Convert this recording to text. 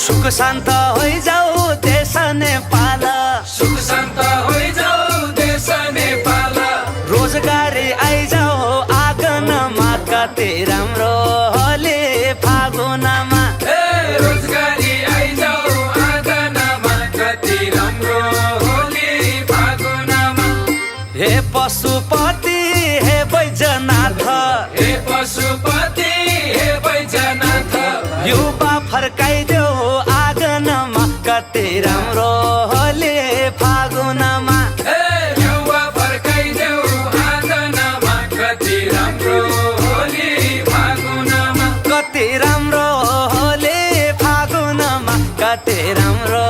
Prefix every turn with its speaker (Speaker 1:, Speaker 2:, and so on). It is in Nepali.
Speaker 1: सुख शान्त होइजाऊ देश नेपाल,
Speaker 2: सुख शान्त होइजाऊ देश नेपाल।
Speaker 1: रोजगारी आइजाऊ आँगनमा कति राम्रो होली फागुनमा।
Speaker 2: रोजगारी आइजाऊ आँगनमा कति राम्रो होली फागुनमा।
Speaker 1: हे पशुपति हे बैजनाथ,
Speaker 2: हे पशुपति हे बैजनाथ,
Speaker 1: युवा फर्काइदेऊ आँगनमा कति राम्रो होली फागुनमा।
Speaker 2: युवा फर्काइदेऊ आँगनमा कति राम्रो होली फागुनमा।
Speaker 1: कति राम्रो होली फागुनमा, कति राम्रो